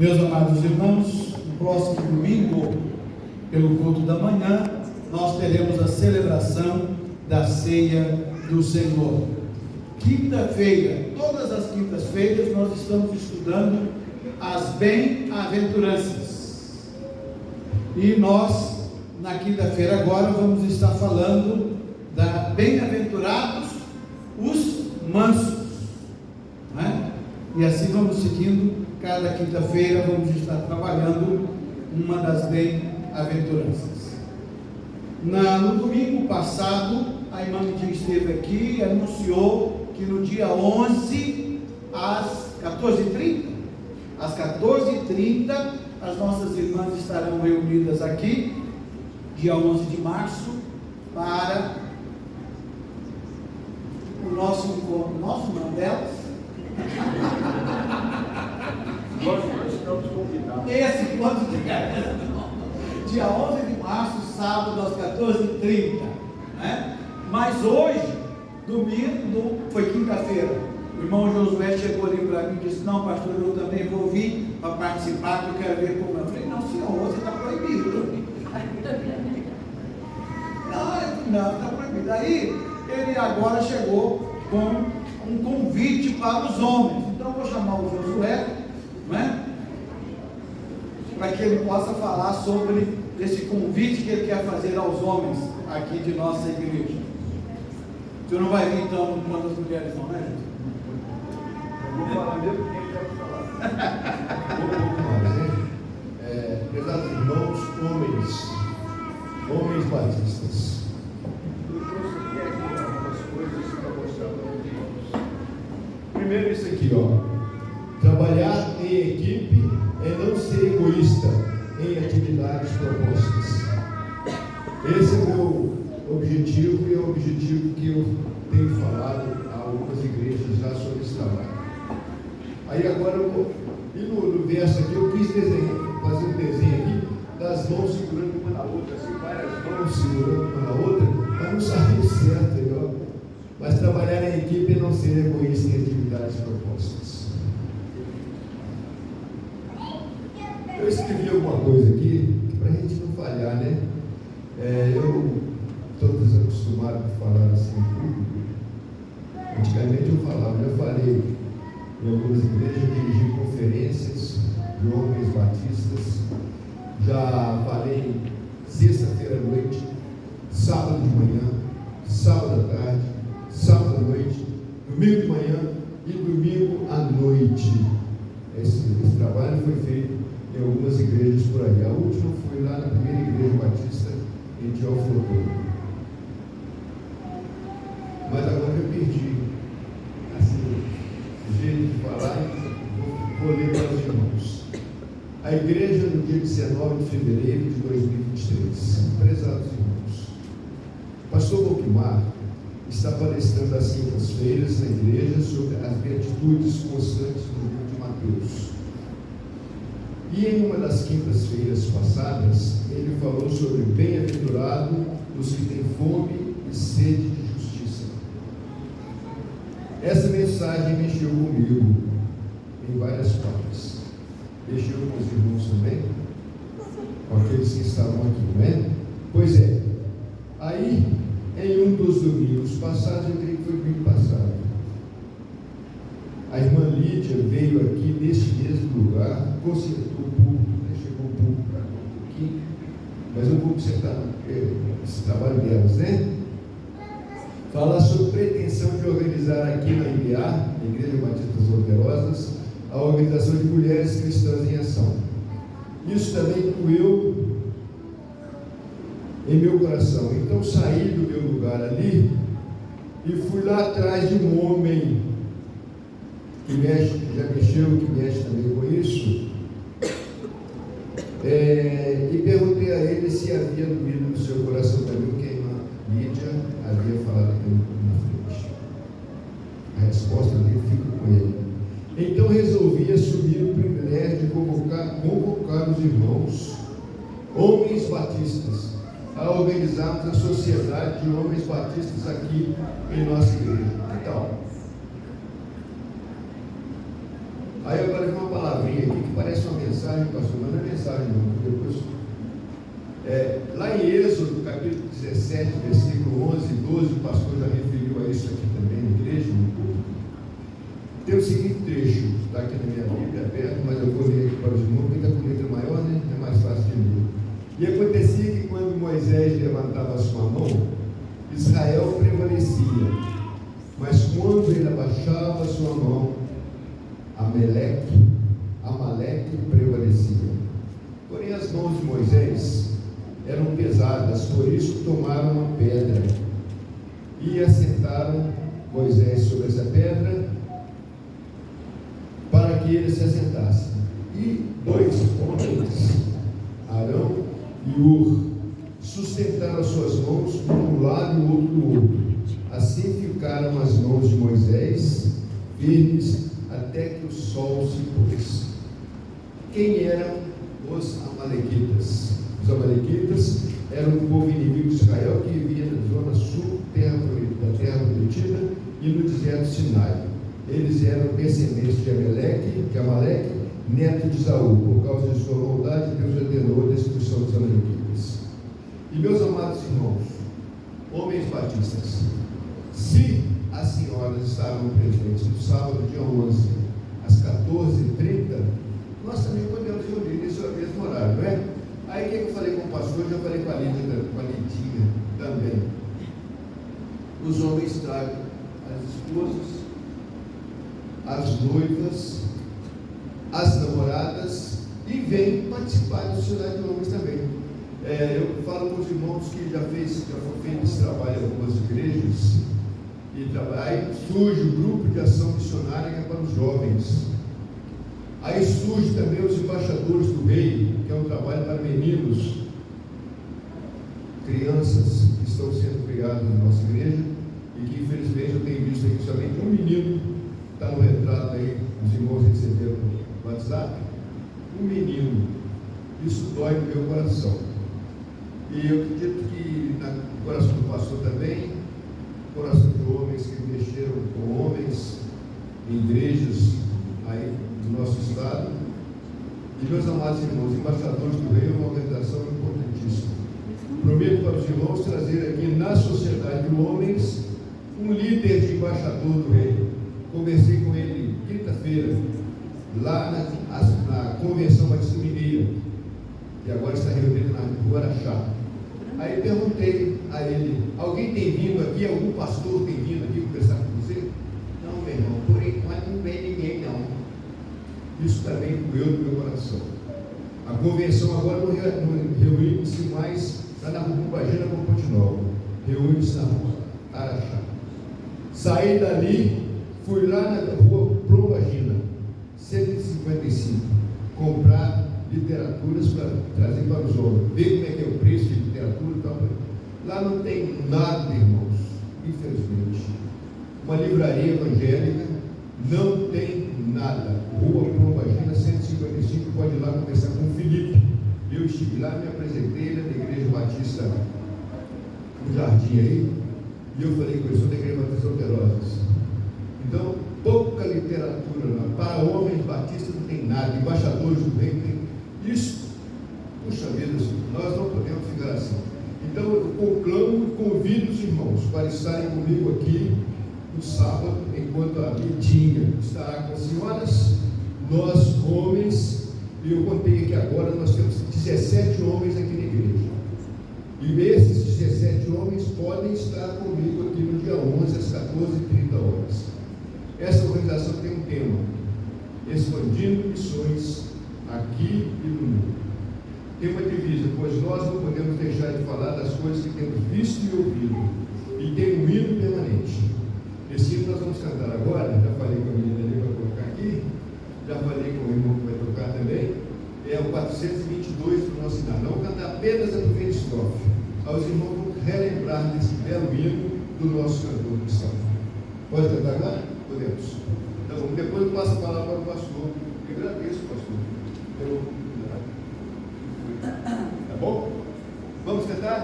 Meus amados irmãos, no próximo domingo, pelo culto da manhã, nós teremos a celebração da ceia do Senhor. Quinta-feira, todas as quintas-feiras, nós estamos estudando as bem-aventuranças. E nós, na quinta-feira agora, vamos estar falando da bem-aventurados os mansos, né? E assim vamos seguindo. Cada quinta-feira vamos estar trabalhando uma das bem-aventuranças. No domingo passado, a irmã Midia esteve aqui e anunciou que no dia 11, às 14h30, as nossas irmãs estarão reunidas aqui, dia 11 de março, para o nosso encontro, nosso não delas. Nós estamos convidados. Esse encontro de dia 11 de março, sábado, às 14h30, né? Mas hoje, domingo, foi quinta-feira, o irmão Josué chegou ali para mim e disse: não, pastor, eu também vou vir para participar, que eu quero ver como é. Eu falei: não, senhor, você está proibido. Não, está proibido. Aí, ele agora chegou com um convite para os homens. Então, eu vou chamar o Josué, né, para que ele possa falar sobre esse convite que ele quer fazer aos homens aqui de nossa igreja. Você não vai vir então quando as mulheres não, né, gente? Eu vou falar mesmo quem quer falar. Prezados irmãos, homens batistas. Eu trouxe aqui algumas coisas para mostrar para os irmãos. Primeiro isso aqui, ó. Trabalhar em equipe é não ser egoísta em atividades propostas. Esse é o meu objetivo e é o objetivo que eu tenho falado a algumas igrejas já sobre esse trabalho. Aí agora eu vou, e no verso aqui eu quis fazer um desenho aqui das mãos segurando uma na outra, assim, várias mãos segurando uma na outra, mas não saiu certo, entendeu? Mas trabalhar em equipe é não ser egoísta em atividades propostas. Eu escrevi alguma coisa aqui, para a gente não falhar, né? Eu estou desacostumado a falar assim em público. Antigamente eu falava, já falei em algumas igrejas, dirigi conferências de homens batistas, já falei sexta-feira à noite, sábado de manhã, sábado à tarde, sábado à noite, domingo de manhã e domingo à noite. Esse trabalho foi feito em algumas igrejas por aí. A última foi lá na primeira igreja batista em Teófilo. Mas agora eu perdi assim, o jeito de falar, vou ler para os irmãos. A igreja no dia 19 de fevereiro de 2023. Prezados irmãos, pastor Volkmar está palestrando às quintas-feiras na igreja sobre as beatitudes constantes do livro de Mateus. E em uma das quintas-feiras passadas, ele falou sobre bem-aventurado os que têm fome e sede de justiça. Essa mensagem mexeu comigo em várias partes. Mexeu com os irmãos também, com aqueles que estavam aqui, não é? Pois é. Aí, em um dos domingos passados, eu creio que foi domingo passado, a irmã Lídia veio aqui neste mesmo lugar, consertou o público, chegou o público para cá um pouquinho, mas eu vou observar esse trabalho delas, né? Falar sobre pretensão de organizar aqui na IBA, na Igreja Batista das Volterosas, a organização de mulheres cristãs em ação. Isso também incluiu em meu coração. Então saí do meu lugar ali e fui lá atrás de um homem que mexe, que já mexeu, que mexe também com isso, e perguntei a ele se havia doído no seu coração também o que a irmã Lídia havia falado aqui na frente. A resposta dele fica com ele. Então resolvi assumir o privilégio de convocar os irmãos, homens batistas, a organizarmos a sociedade de homens batistas aqui em nossa igreja. Então, Aí agora vem uma palavrinha aqui que parece uma mensagem, pastor, mas não é mensagem não. Depois, lá em Êxodo, capítulo 17, versículo 11 e 12, o pastor já referiu a isso aqui também na igreja, no culto. Tem o seguinte trecho, está aqui na minha Bíblia aberto, mas eu vou ler aqui para os irmãos, porque está com letra maior, né? É mais fácil de ler. E acontecia que quando Moisés levantava a sua mão, Israel prevalecia. Mas quando ele abaixava a sua mão, Amaleque prevalecia. Porém, as mãos de Moisés eram pesadas, por isso tomaram uma pedra e assentaram Moisés sobre essa pedra para que ele se assentasse. E 2 homens, Arão e Ur, sustentaram as suas mãos um do lado e o outro do outro. Assim ficaram as mãos de Moisés firmes até que o sol se pôs. Quem eram os amalequitas? Os amalequitas eram um povo inimigo de Israel que vivia na zona sul da terra prometida e no deserto Sinai. Eles eram descendentes de Amaleque, neto de Esaú. Por causa de sua maldade, Deus ordenou a destruição dos amalequitas. E meus amados irmãos, homens batistas, se as senhoras estavam presentes no sábado, dia 11, às 14h30, nós também podemos reunir nesse mesmo horário, não é? Aí o que eu falei com o pastor, já falei com a Lidinha também. Os homens tragam as esposas, as noivas, as namoradas e vêm participar da sociedade de homens também. Eu falo com os irmãos que já foi feito esse trabalho em algumas igrejas, e aí surge o grupo de ação missionária que é para os jovens. Aí surge também os embaixadores do rei, que é um trabalho para meninos, crianças que estão sendo criadas na nossa igreja, e que infelizmente eu tenho visto aqui somente um menino, está no retrato aí, os irmãos receberam no WhatsApp, um menino. Isso dói no meu coração. E eu acredito que no coração do pastor também, coração de homens que mexeram com homens em igrejas aí do nosso estado. E meus amados irmãos, embaixadores do rei é uma organização importantíssima. Prometo para os irmãos trazer aqui na sociedade de homens um líder de embaixador do rei. Conversei com ele quinta-feira, lá na Convenção Batista Mineira, e agora está reunido na Guarachá. Aí perguntei a ele: alguém tem vindo aqui, algum pastor tem vindo aqui conversar com você? Não, meu irmão, por enquanto não vem ninguém não. Isso também doeu no meu coração. A convenção agora não reúne-se mais lá na Rua Bagina com Ponte Nova, reúne-se na Rua Araxá. Saí dali, fui lá na Rua Plomagina, 155, comprar literaturas para trazer para os homens, ver como é que é o preço de literatura e tal. Lá não tem nada, irmãos, infelizmente. Uma livraria evangélica não tem nada. Rua Plomagina, 155, pode ir lá conversar com o Felipe. Eu estive lá, me apresentei, ele é da Igreja Batista no Jardim aí, e eu falei com ele, sou da Igreja Batista Alterosas. Então, pouca literatura lá. Para homens batistas não tem nada, embaixadores do reino tem. Isso, puxa vida, nós não podemos ficar assim. Então eu conclamo e convido os irmãos para estarem comigo aqui no sábado, enquanto a Lidinha estará com as senhoras, nós homens, e eu contei aqui agora, nós temos 17 homens aqui na igreja. E esses 17 homens podem estar comigo aqui no dia 11, às 14h30. Essa organização tem um tema: expandindo missões aqui e no mundo. Tem uma divisa, pois nós não podemos deixar de falar das coisas que temos visto e ouvido, e tem um hino permanente. Esse hino nós vamos cantar agora. Já falei com a menina ali para colocar aqui, já falei com o irmão que vai tocar também. É o 422 do nosso hino. Não cantar apenas a do Venistrofe. Aos irmãos vão relembrar desse belo hino do nosso cantor cristão. Pode cantar agora? Podemos. Então, depois eu passo a palavra para o pastor. Eu agradeço, pastor, pela oportunidade. Tá bom? Vamos cantar?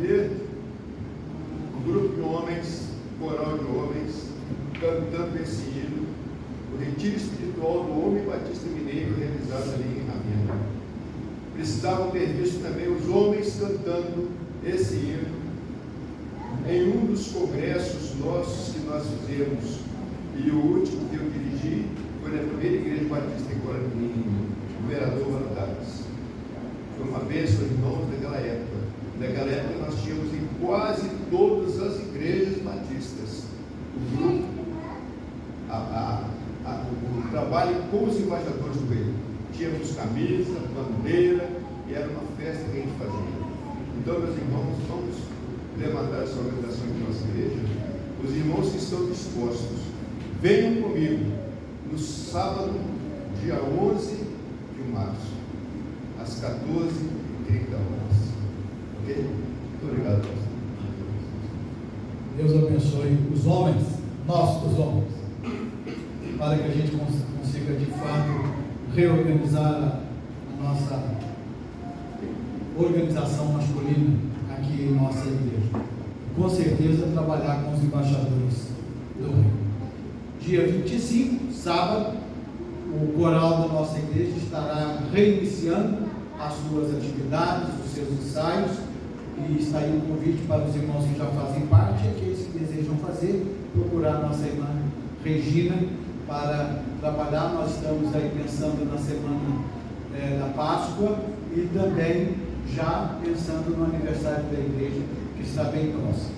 ver um grupo de homens, coral de homens, cantando esse hino, o retiro espiritual do Homem Batista Mineiro, realizado ali em Ravenna. Precisavam ter visto também os homens cantando esse hino em um dos congressos nossos que nós fizemos, e o último que eu dirigi foi na primeira igreja batista em Governador Valadares. Foi uma bênção, irmãos, daquela época. Naquela época nós tínhamos em quase todas as igrejas batistas o grupo, o trabalho com os embaixadores do reino. Tínhamos camisa, bandeira, e era uma festa que a gente fazia. Então, meus irmãos, vamos levantar essa organização de nossa igreja. Os irmãos que estão dispostos, venham comigo no sábado, dia 11 de março, às 14h30. Ok? Muito obrigado, pastor. Deus abençoe os homens, nós, os homens, para que a gente consiga de fato reorganizar a nossa organização masculina aqui em nossa igreja. Com certeza trabalhar com os embaixadores do reino. Dia 25, sábado, o coral da nossa igreja estará reiniciando as suas atividades, os seus ensaios, e está aí um convite para os irmãos que já fazem parte e aqueles que desejam fazer, procurar a nossa irmã Regina para trabalhar. Nós estamos aí pensando na semana da Páscoa e também já pensando no aniversário da igreja, que está bem próximo.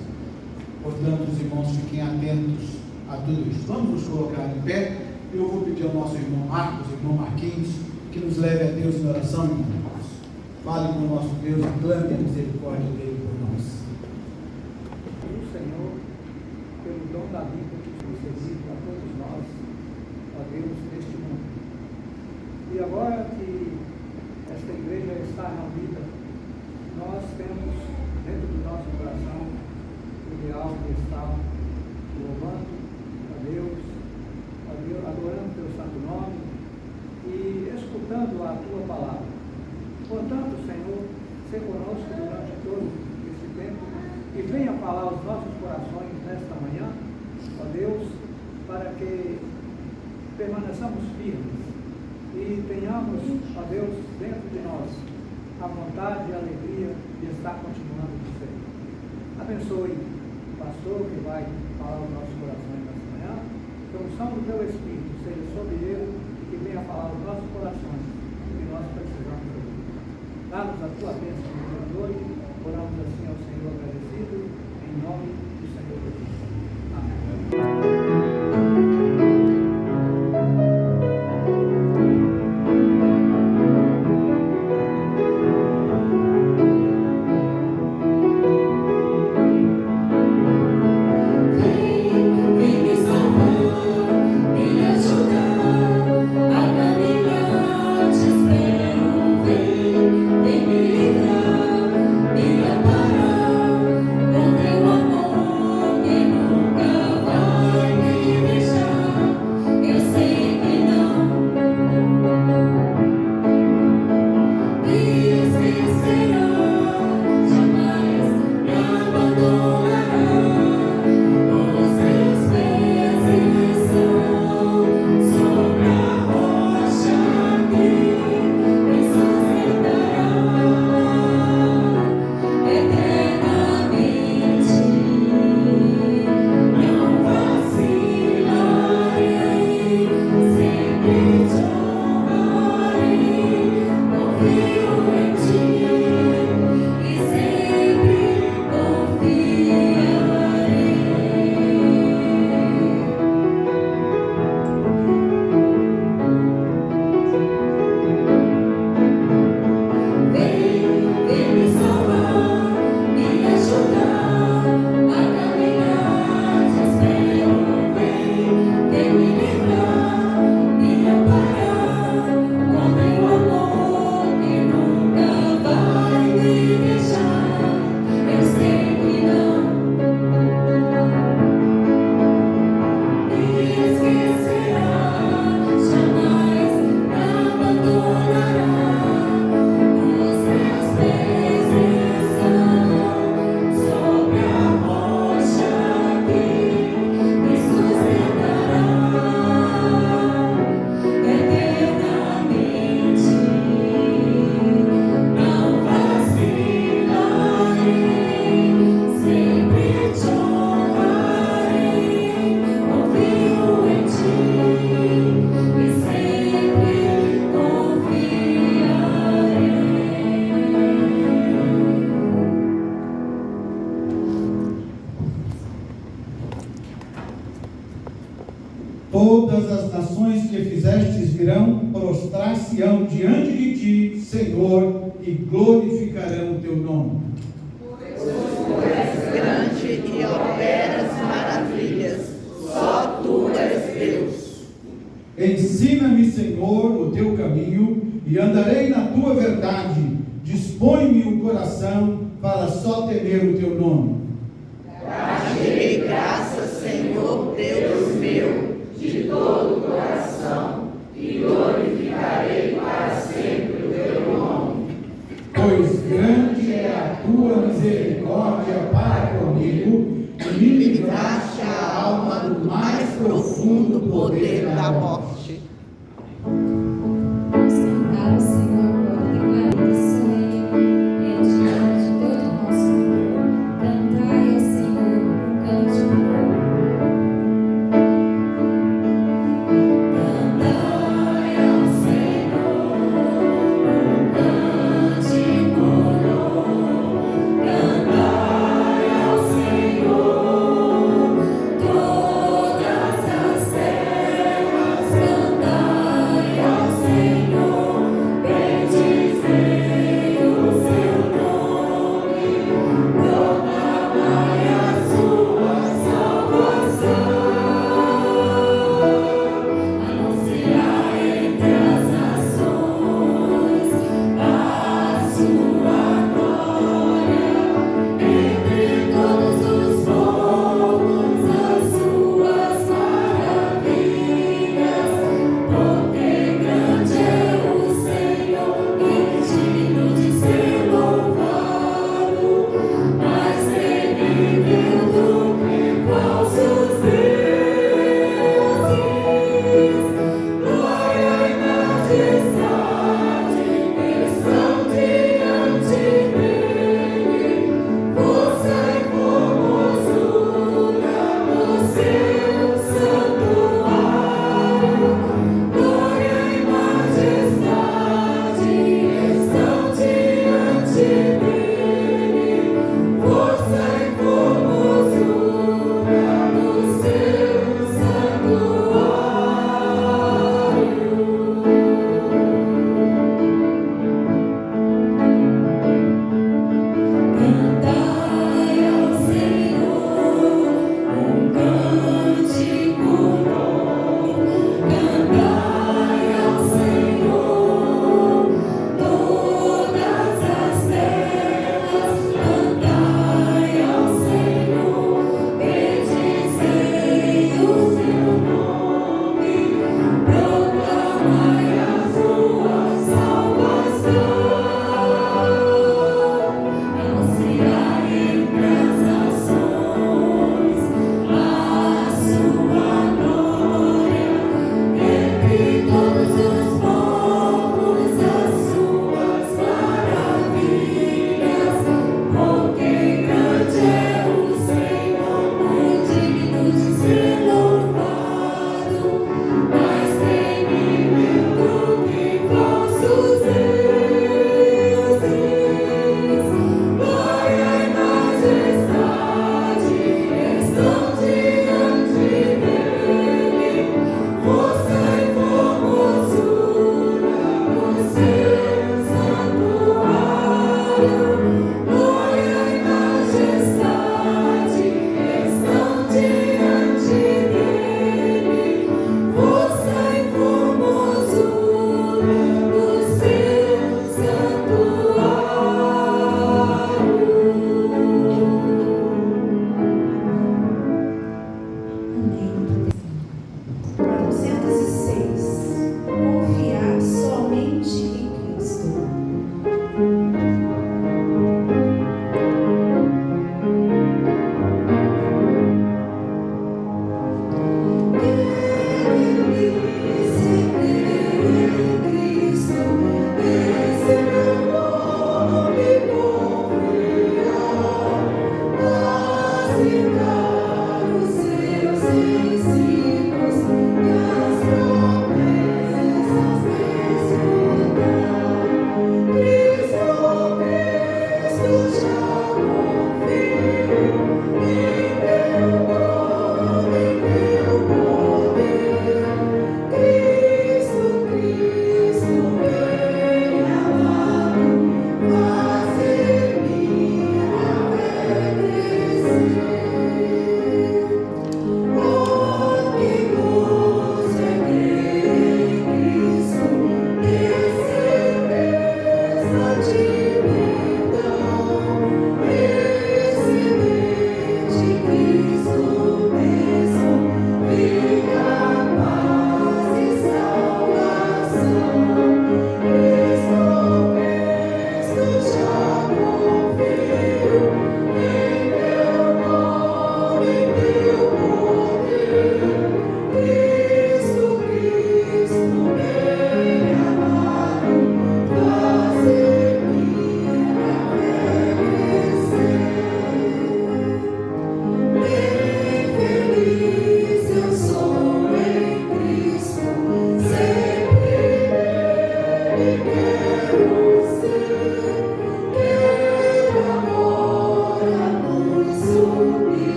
Portanto, os irmãos fiquem atentos a tudo isso. Vamos nos colocar em pé. Eu vou pedir ao nosso irmão Marcos, irmão Marquinhos, que nos leve a Deus em oração, irmãos. Fale com o nosso Deus e clame a misericórdia dele por nós. O Senhor, pelo dom da vida que concedido a todos nós, ó Deus, neste mundo. E agora que esta igreja está reunida, nós temos dentro do nosso coração o ideal de estar louvando a Deus, adorando teu santo nome e escutando a tua palavra. Portanto, Senhor, seja conosco durante todo esse tempo e venha falar aos nossos corações nesta manhã, ó Deus, para que permaneçamos firmes e tenhamos, ó Deus, dentro de nós a vontade e a alegria de estar continuando de ser. Abençoe o pastor que vai falar aos nossos corações nesta manhã, que a unção do teu Espírito seja sobre ele e que venha falar aos nossos corações o que nós precisamos ouvir. Dá-nos a tua bênção no dia de hoje, oramos assim ao Senhor agradecido, em nome do Senhor Jesus. Amém. Vem me livrar, me amparar. todas as nações que fizestes virão, prostrar-se-ão diante de ti, Senhor, e glorificarão o teu nome. Tu és grande e operas maravilhas, só tu és Deus. Ensina-me, Senhor, o teu caminho, e andarei na tua verdade. Dispõe-me o coração para só temer o teu nome. Dar-te-ei graças, Senhor, Deus meu, de todo o coração, e glorificarei para sempre o teu nome. Pois grande é a tua misericórdia para comigo, e me livraste a alma do mais profundo poder da morte. Vamos cantar ao Senhor agora, declarando que sou Ele, é diante de todo o nosso povo. Cantai ao Senhor um cântico novo. Cantai ao Senhor um cântico novo. Cantai ao Senhor todas as terras.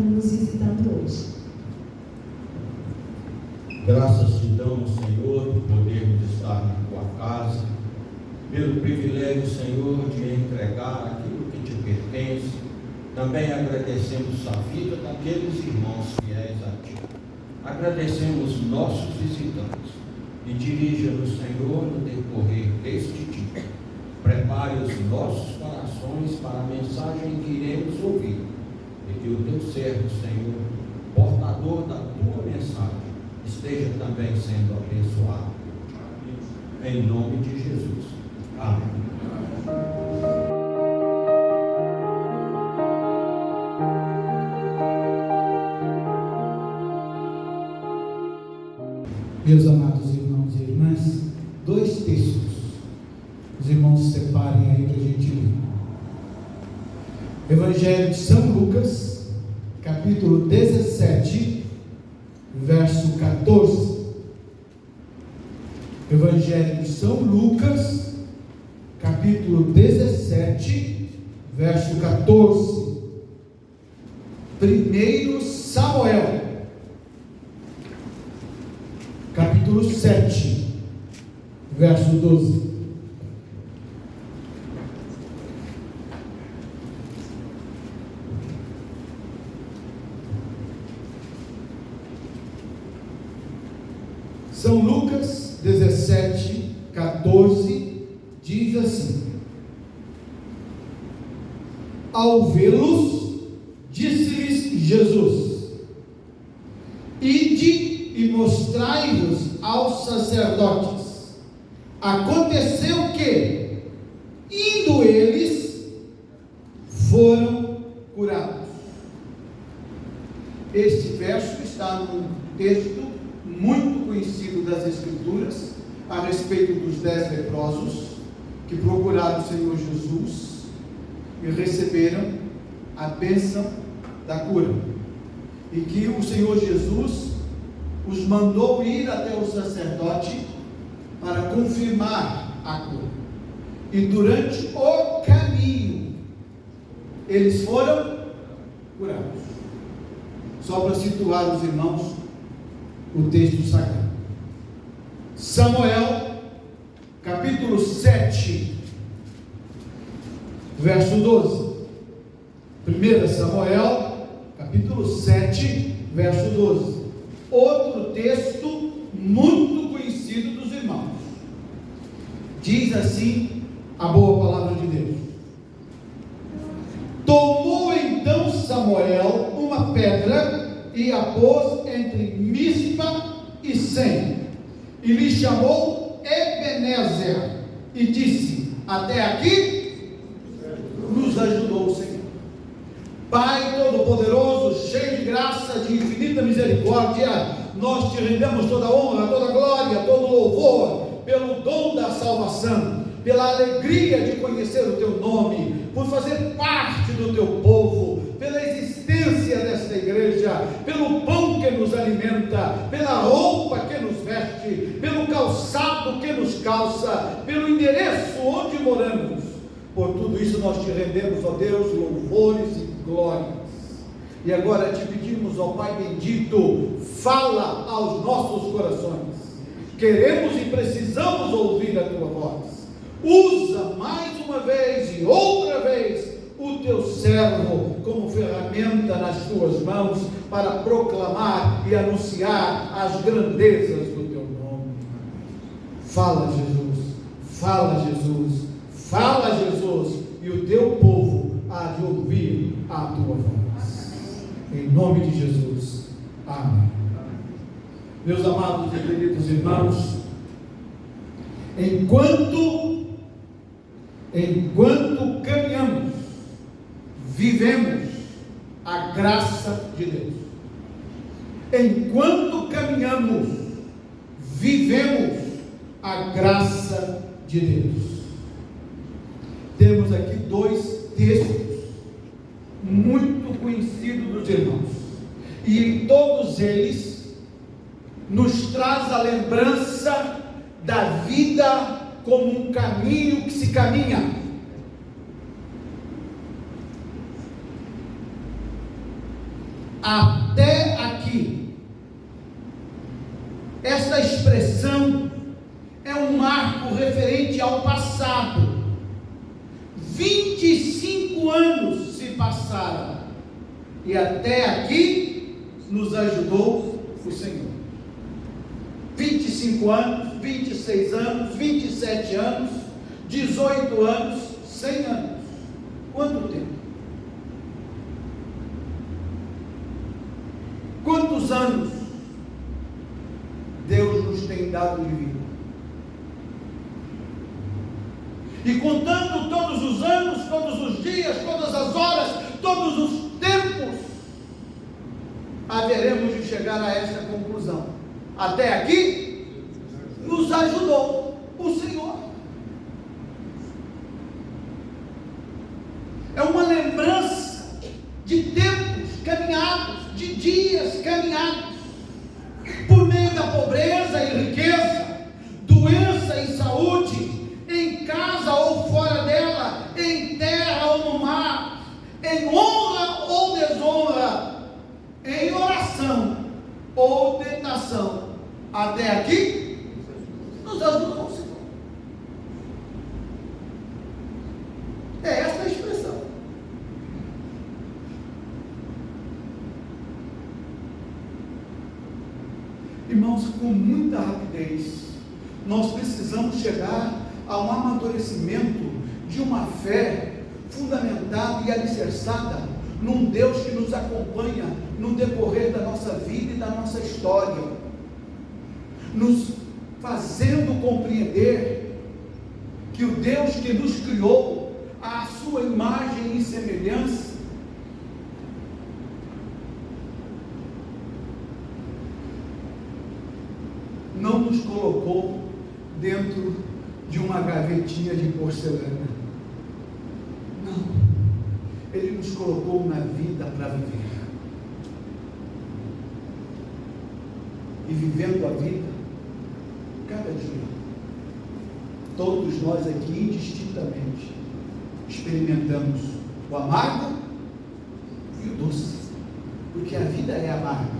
nos visitando hoje. Graças te damos, Senhor, por podermos estar na tua casa, pelo privilégio, Senhor, de entregar aquilo que te pertence. Também agradecemos a vida daqueles irmãos fiéis a ti. Agradecemos nossos visitantes e dirija-nos, Senhor, no decorrer deste dia. Prepare os nossos corações para a mensagem que iremos ouvir e que o teu servo, Senhor, portador da tua mensagem, esteja também sendo abençoado. Em nome de Jesus. Amém. Meus amados irmãos e irmãs, 2 textos. Os irmãos separem aí para a gente ler. Evangelho de São Lucas, capítulo 17, verso 14. Evangelho de São Lucas, capítulo 17, verso 14. 1 Samuel, capítulo 7, verso 12. São Lucas 17, 14, diz assim: ao vê-los, disse-lhes Jesus: ide e mostrai-vos aos sacerdotes. Aconteceu que, indo eles, foram curados. Este verso está num texto muito conhecido das Escrituras, a respeito dos 10 leprosos, que procuraram o Senhor Jesus e receberam a bênção da cura, e que o Senhor Jesus os mandou ir até o sacerdote para confirmar a cura, e durante o caminho eles foram curados. Só para situar os irmãos o texto sagrado. Samuel, capítulo 7, verso 12. 1 Samuel, capítulo 7, verso 12. Outro texto muito conhecido dos irmãos. Diz assim a boa palavra de Deus: tomou então Samuel uma pedra e a pôs entre Mispa e Sem, e lhe chamou Ebenezer, e disse: até aqui nos ajudou o Senhor. Pai Todo-Poderoso, cheio de graça, de infinita misericórdia, nós te rendemos toda honra, toda glória, todo louvor, pelo dom da salvação, pela alegria de conhecer o teu nome, por fazer parte do teu povo, pela existência desta igreja, pelo pão que nos alimenta, pela roupa que nos veste, pelo calçado que nos calça, pelo endereço onde moramos. Por tudo isso nós te rendemos, ó Deus, louvores e glórias. E agora te pedimos, ó Pai bendito, fala aos nossos corações. Queremos e precisamos ouvir a tua voz. Usa mais uma vez e outra vez o teu servo como ferramenta nas tuas mãos para proclamar e anunciar as grandezas do teu nome. Fala, Jesus, fala, Jesus, fala, Jesus, e o teu povo há de ouvir a tua voz. Em nome de Jesus, amém. Meus amados e queridos irmãos, enquanto caminhamos, vivemos a graça de Deus. Enquanto caminhamos, vivemos a graça de Deus. Temos aqui 2 textos muito conhecidos dos irmãos, e em todos eles nos traz a lembrança da vida como um caminho que se caminha. até aqui. Esta expressão é um marco referente ao passado. 25 anos se passaram e até aqui nos ajudou o Senhor. 25 anos, 26 anos, 27 anos, 18 anos, 100 anos. Quanto tempo? Quantos anos Deus nos tem dado de vida? E contando todos os anos, todos os dias, todas as horas, todos os tempos, haveremos de chegar a esta conclusão. Até aqui, nos ajudou o Senhor. É uma lembrança de tempos caminhados, de dias caminhados, por meio da pobreza e riqueza, doença e saúde, em casa ou fora dela, em terra ou no mar, em honra ou desonra, em oração ou tentação. Até aqui, nos ajudou o Senhor. É esta a expressão. Irmãos, com muita rapidez, nós precisamos chegar a um amadurecimento de uma fé fundamentada e alicerçada num Deus que nos acompanha no decorrer da nossa vida e da nossa história, nos fazendo compreender que o Deus que nos criou à sua imagem e semelhança não nos colocou dentro de uma gavetinha de porcelana. Não. Ele nos colocou na vida para viver. E vivendo a vida, cada dia, todos nós aqui indistintamente experimentamos o amargo e o doce. Porque a vida é amarga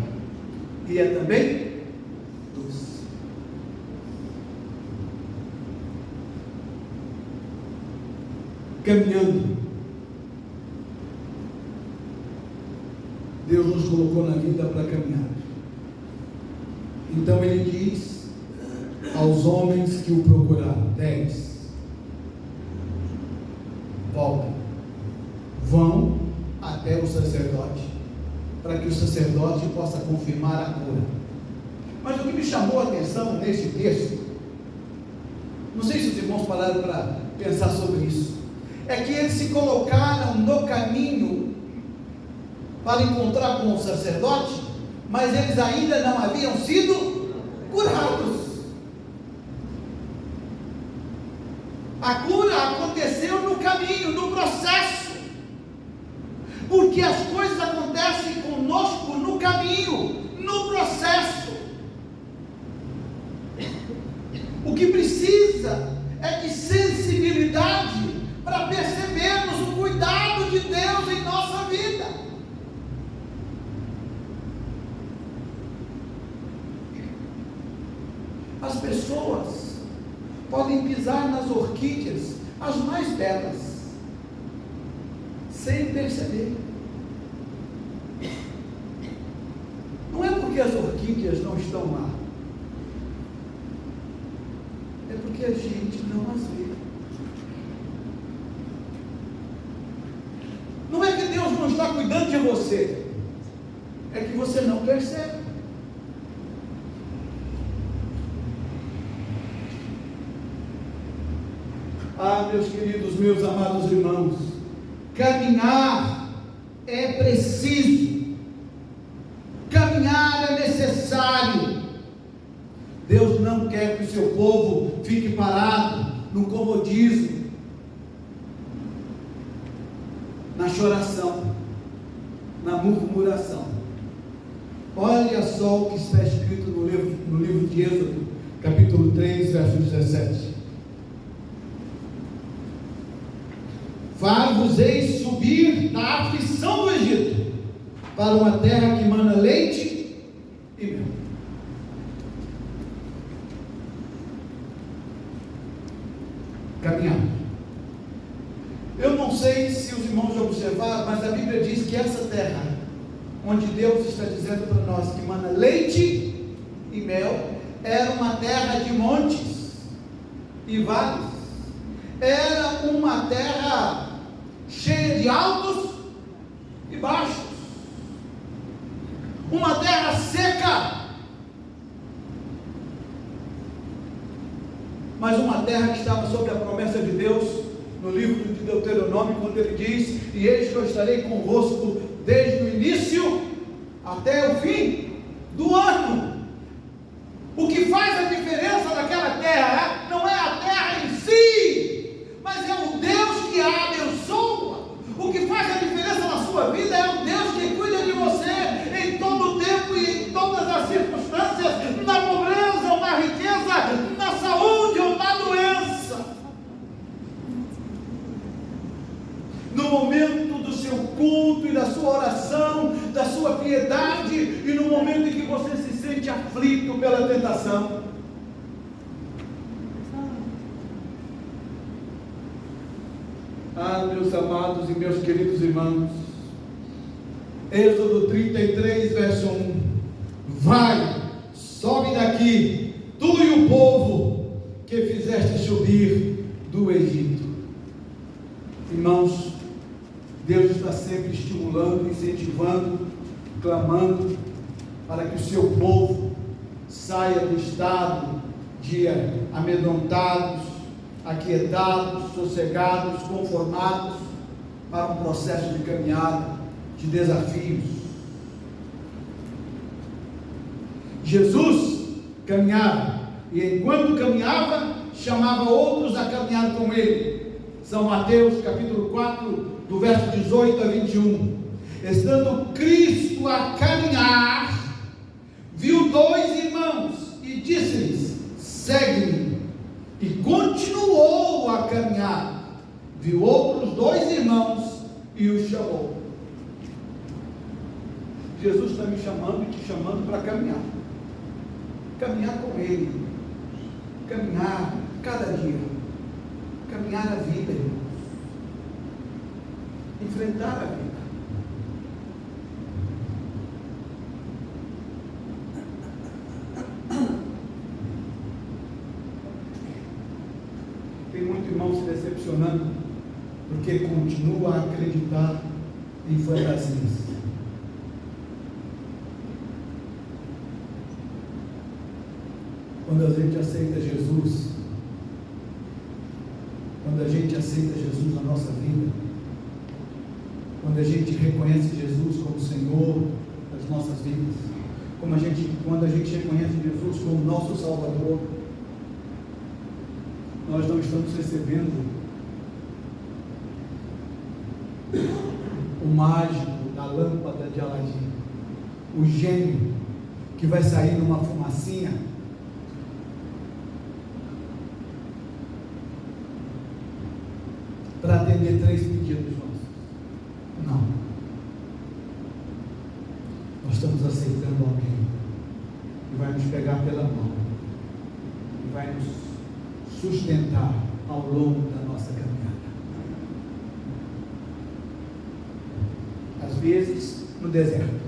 e é também doce. Caminhando, Deus nos colocou na vida para caminhar. Então ele diz aos homens que o procuraram: 10, voltem, vão até o sacerdote, para que o sacerdote possa confirmar a cura. Mas o que me chamou a atenção nesse texto, não sei se os irmãos pararam para pensar sobre isso, é que eles se colocaram no caminho para encontrar com o sacerdote, mas eles ainda não haviam sido curados. A cura aconteceu no caminho, no processo, porque as coisas acontecem conosco no caminho, no processo. O que precisa é de sensibilidade para percebermos o cuidado de Deus em nossa vida. As pessoas podem pisar nas orquídeas, as mais belas, sem perceber. Não é porque as orquídeas não estão lá, é porque a gente não as vê. Não é que Deus não está cuidando de você, é que você não percebe. Ah, meus queridos, meus amados irmãos, caminhar é preciso, caminhar é necessário. Deus não quer que o seu povo fique parado no comodismo, na choração, na murmuração. Olha só o que está escrito no livro de Êxodo, capítulo 3, verso 17. Far-vos-eis subir da aflição do Egito, para uma terra que mana leite e mel. Caminhar. Eu não sei se os irmãos já observaram, mas a Bíblia diz que essa terra, onde Deus está dizendo para nós que mana leite e mel, era uma terra de montes e vales. Era uma terra cheia de altos e baixos. Uma terra seca, mas uma terra que estava sob a promessa de Deus, no livro de Deuteronômio, quando ele diz: e eis que eu estarei convosco desde o início até o fim do ano. O que faz a diferença daquela terra não é a terra em si, mas é o Deus que a abençoa. O que faz a diferença na sua vida é o Deus que cuida de você em todo o tempo e em todas as circunstâncias, na pobreza ou na riqueza, na saúde ou na doença. No momento do seu culto e da sua oração, da sua piedade, e no momento em que você se sente aflito pela tentação. Ah, meus amados e meus queridos irmãos, Êxodo 33, verso 1: vai, sobe daqui, tu e o povo que fizeste subir do Egito. Irmãos, Deus está sempre estimulando, incentivando, clamando para que o seu povo saia do estado de amedrontados, aquietados, sossegados, conformados, para um processo de caminhada, de desafios. Jesus caminhava, e enquanto caminhava, chamava outros a caminhar com ele. São Mateus capítulo 4, do verso 18 a 21. Estando Cristo a caminhar, viu dois irmãos e disse-lhes: segue-me. E continuou a caminhar, viu outros dois irmãos e os chamou. Jesus está me chamando e te chamando para caminhar. Caminhar com Ele. Caminhar cada dia. Caminhar a vida, irmãos. Enfrentar a vida. Tem muito irmão se decepcionando porque continua a acreditar em fantasias. Quando a gente aceita Jesus, quando a gente aceita Jesus na nossa vida, quando a gente reconhece Jesus como Senhor das nossas vidas, quando a gente reconhece Jesus como nosso Salvador, nós não estamos recebendo o mágico da lâmpada de Aladim, o gênio que vai sair numa fumacinha para atender 3 pedidos nossos. Não. Nós estamos aceitando alguém que vai nos pegar pela mão e vai nos sustentar ao longo da nossa caminhada. Às vezes no deserto,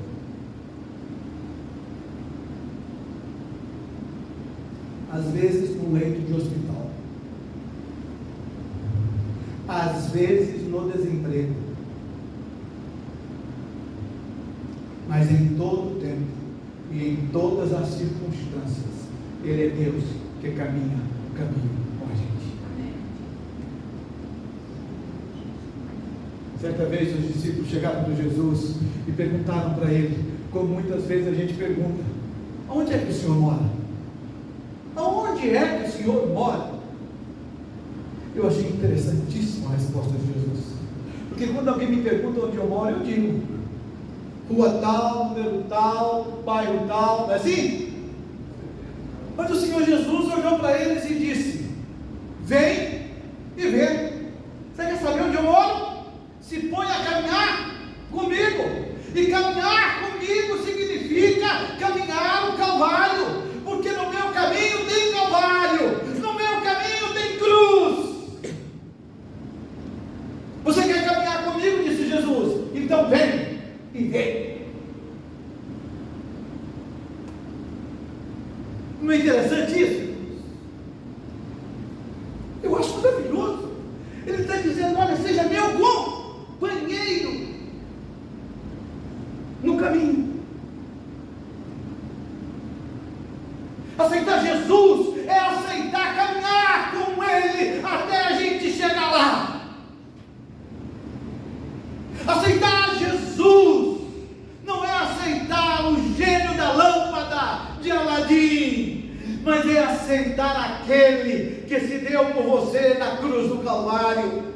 às vezes no leito de hospital, às vezes no desemprego, mas em todo tempo e em todas as circunstâncias, Ele é Deus que caminha o caminho com a gente. Certa vez os discípulos chegaram para Jesus e perguntaram para Ele, como muitas vezes a gente pergunta: onde é que o Senhor mora? Aonde é que o Senhor mora? Eu achei interessantíssima a resposta de Jesus, porque quando alguém me pergunta onde eu moro, eu digo: rua tal, número tal, bairro tal, não é assim? Mas o Senhor Jesus olhou para eles e disse: vem e vê. Você quer saber onde eu moro? Se põe a caminhar comigo. E caminhar comigo significa caminhar o Calvário, porque no meu caminho tem Calvário, no meu caminho tem cruz. Você quer caminhar comigo? Disse Jesus. Então vem e vem. Não é interessante isso? Eu acho maravilhoso. Ele está dizendo: olha, seja meu companheiro no caminho. Aceitar Jesus é aceitar caminhar com Ele até a gente chegar lá. Aceitar Jesus não é aceitar o gênio da lâmpada de Aladim, mas é aceitar aquele que se deu por você na cruz do Calvário.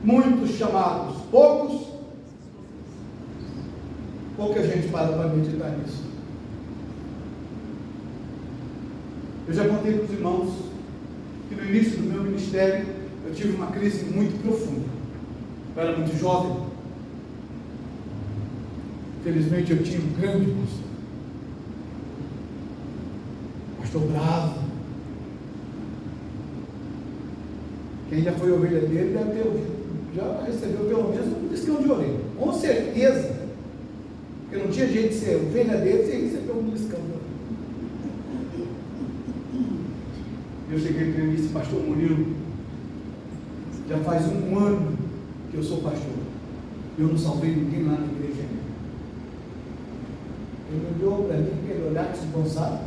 Muitos chamados, pouca gente para meditar nisso. Eu já contei para os irmãos que no início do meu ministério eu tive uma crise muito profunda. Eu era muito jovem. Felizmente eu tinha um grande pastor bravo. Quem já foi ovelha dele deve ter ouvido. Já recebeu pelo menos um liscão de orelha, com certeza, porque não tinha jeito de ser ovelha dele sem receber um liscão de orelha. Eu cheguei para ele e disse: pastor Murilo, já faz um ano que eu sou pastor, eu não salvei ninguém lá na igreja. Ele olhou para mim com aquele olhar desgonçado,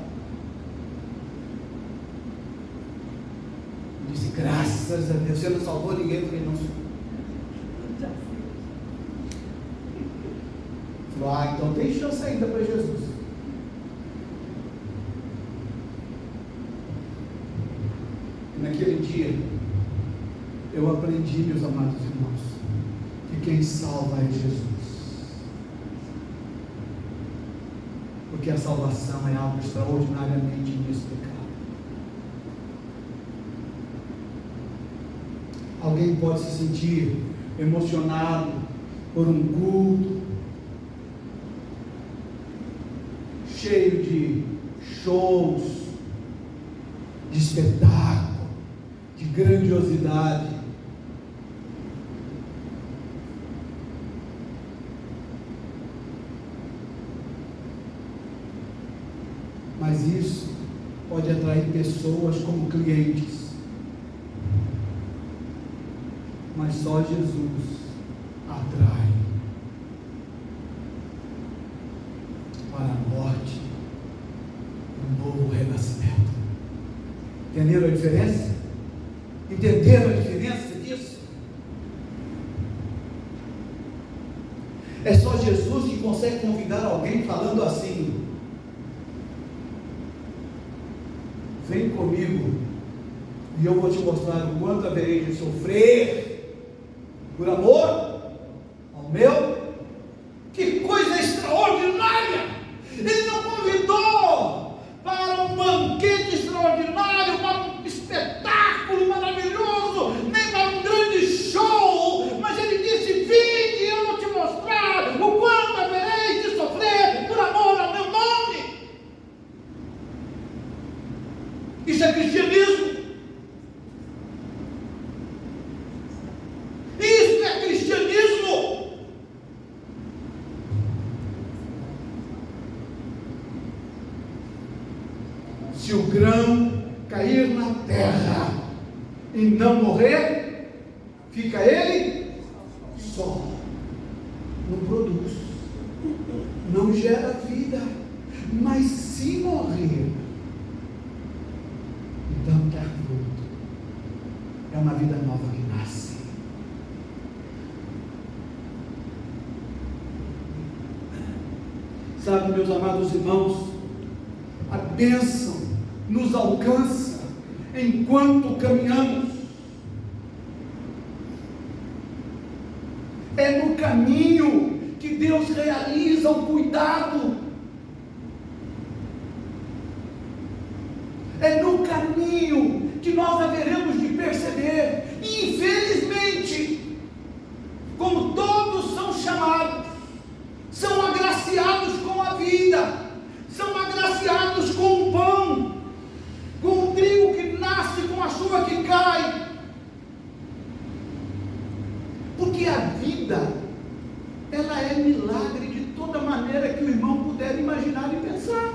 disse: graças a Deus, você não salvou ninguém. Eu falei: não, senhor. Falou: então tem chance ainda para Jesus. E naquele dia eu aprendi, meus amados irmãos, que quem salva é Jesus, porque a salvação é algo extraordinariamente inexplicável. Alguém pode se sentir emocionado por um culto cheio de shows, de espetáculo, de grandiosidade. Mas isso pode atrair pessoas como clientes. Mas só Jesus atrai para a morte, um novo renascimento. Entenderam a diferença? Entenderam a diferença disso? É só Jesus que consegue convidar alguém falando assim: vem comigo e eu vou te mostrar o quanto haverei de sofrer por amor ao meu. Que coisa extraordinária! Ele não convidou para um banquete extraordinário, para um espetáculo maravilhoso, nem para um grande show, mas ele disse: vinde e eu vou te mostrar o quanto haverei de sofrer por amor ao meu nome. Isso é cristianismo. Isso é cristianismo. Se o grão cair na terra e não morrer, fica ele só, não produz, não gera vida. Mas se morrer, então dá fruto. É uma vida nova que nasce. Sabe, meus amados irmãos, a bênção nos alcança enquanto caminhamos. É no caminho que Deus realiza o cuidado. É no caminho haveremos de perceber, e infelizmente, como todos são chamados, são agraciados com a vida, são agraciados com o pão, com o trigo que nasce, com a chuva que cai, porque a vida, ela é milagre de toda maneira que o irmão puder imaginar e pensar.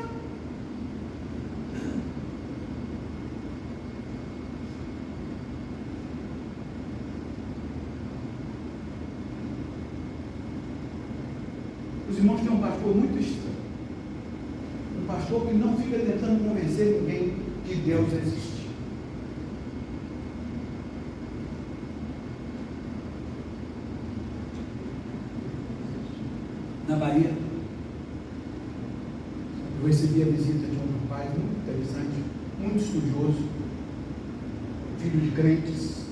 Os irmãos têm um pastor muito estranho, um pastor que não fica tentando convencer ninguém que Deus existe. Na Bahia, eu recebi a visita de um rapaz muito interessante, muito estudioso, filho de crentes,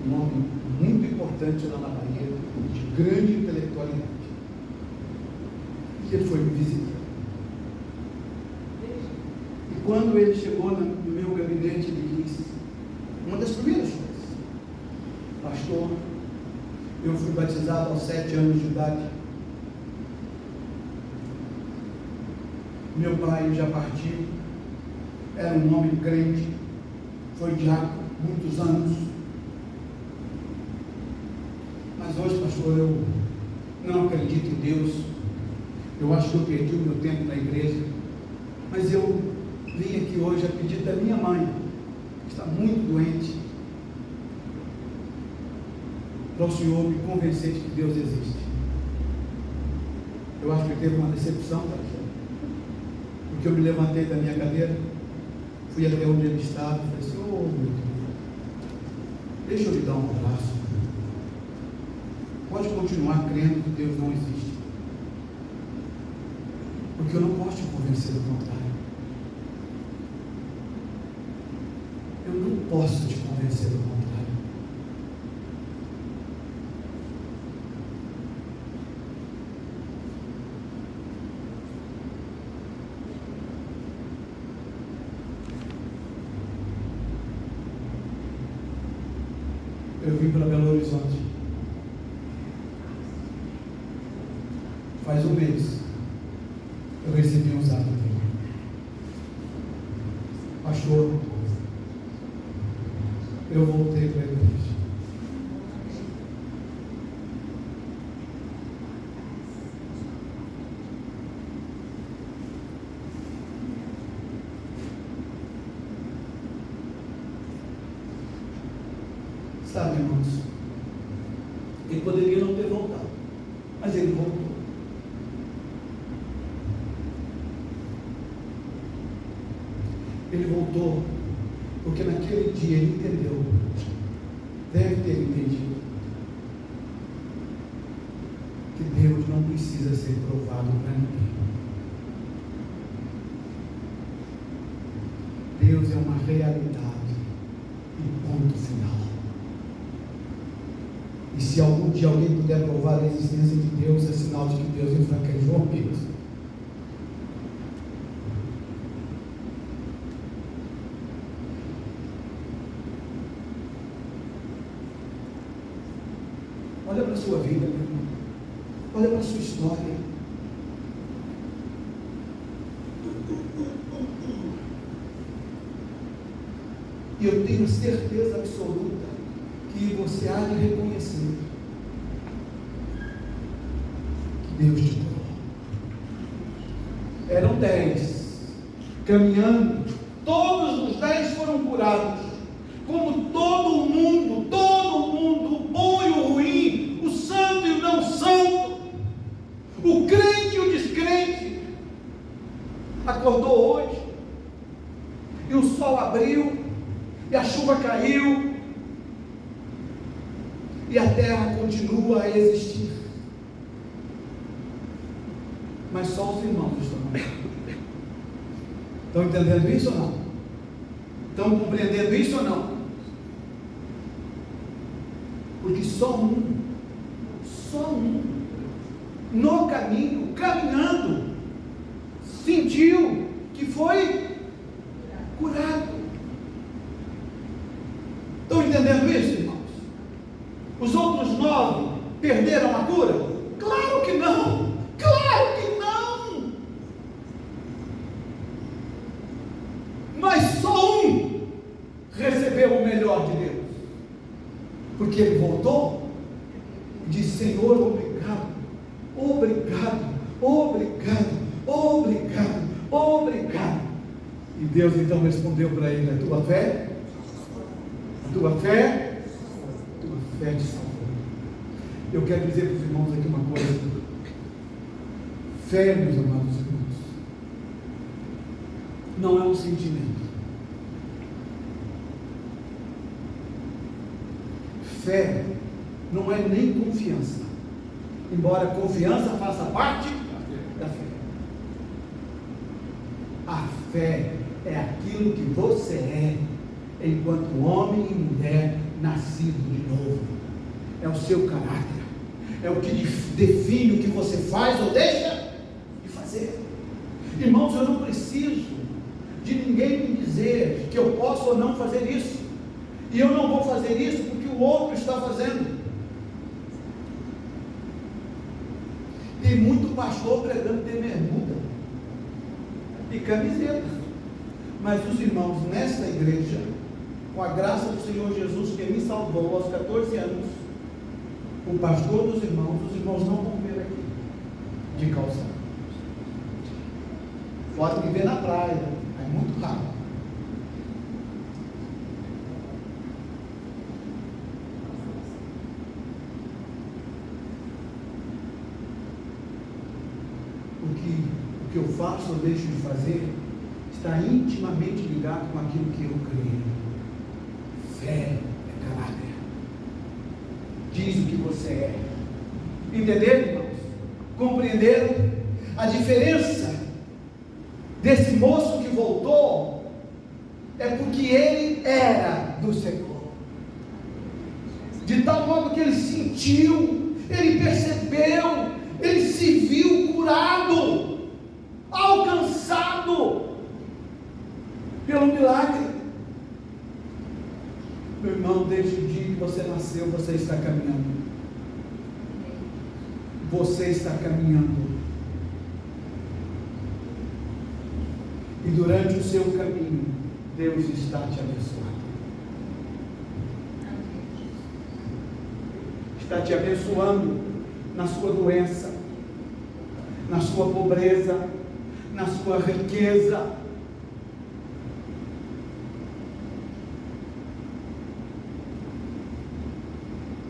um homem muito importante lá na Bahia, de grande intelectualidade. E ele foi me visitar. E quando ele chegou no meu gabinete, ele disse, uma das primeiras coisas: pastor, eu fui batizado aos 7 anos de idade. Meu pai já partiu, era um homem crente, foi diácono muitos anos. Mas hoje, pastor, eu não acredito em Deus. Eu acho que eu perdi o meu tempo na igreja. Mas eu vim aqui hoje a pedido da minha mãe, que está muito doente, para o Senhor me convencer de que Deus existe. Eu acho que teve uma decepção, pastor, porque eu me levantei da minha cadeira, fui até onde ele estava e falei assim: ô meu Deus, deixa eu lhe dar um abraço. Pode continuar crendo que Deus não existe, porque eu não posso te convencer do contrário. Eu não posso te convencer do contrário. Eu vim para Belo Horizonte faz um mês. Eu recebi um zap dele: pastor, eu voltei para a igreja. Sabe, irmãos, ele poderia não ter voltado, mas ele voltou. Ele voltou porque naquele dia ele entendeu, deve ter entendido, que Deus não precisa ser provado para ninguém. Deus é uma realidade e ponto final. E se algum dia alguém puder provar a existência de Deus, é sinal de que Deus enfraqueceu a Deus. Olha para a sua vida, meu irmão. Olha para a sua história. E eu tenho certeza absoluta que você há de reconhecer que Deus te curou. Eram 10 caminhando, todos os 10 foram curados, como todo mundo, o bom e o ruim, o santo e o não santo, o crente e o descrente, acordou hoje, e o sol abriu, e a chuva caiu, e a terra continua a existir. Mas só os irmãos estão morrendo. Estão entendendo isso ou não? Estão compreendendo isso ou não? Porque só um, no caminho, caminhando, sentiu que foi curado. Estão entendendo isso, irmãos? Os outros 9 perderam a cura? Claro que não! Claro que não! Mas só um recebeu o melhor de Deus, porque ele voltou e disse: Senhor, obrigado, obrigado, obrigado, obrigado, obrigado. E Deus então respondeu para ele: a tua fé te salvou. Eu quero dizer para os irmãos aqui uma coisa: fé, meus amados irmãos, não é um sentimento. Fé não é nem confiança, embora confiança faça parte da fé. A fé é aquilo que você é enquanto homem e mulher nascido de novo. É o seu caráter, é o que define o que você faz ou deixa de fazer. Irmãos, eu não preciso de ninguém me dizer que eu posso ou não fazer isso, e eu não vou fazer isso porque o outro está fazendo. Tem muito pastor pregando de bermuda e camiseta, mas os irmãos nesta igreja, com a graça do Senhor Jesus, que me salvou aos 14 anos, o pastor dos irmãos, os irmãos não vão ver aqui de calção. Pode me ver na praia, é muito raro. O que eu faço ou deixo de fazer está intimamente ligado com aquilo que eu creio. Fé é caráter. Diz o que você é. Entenderam, irmãos? Compreenderam a diferença desse moço que voltou? É porque ele era do Senhor, de tal modo que ele sentiu, ele percebeu, ele se viu curado, alcançado pelo milagre. Meu irmão, desde o dia que você nasceu, você está caminhando. Você está caminhando. E durante o seu caminho, Deus está te abençoando. Está te abençoando na sua doença, na sua pobreza, na sua riqueza.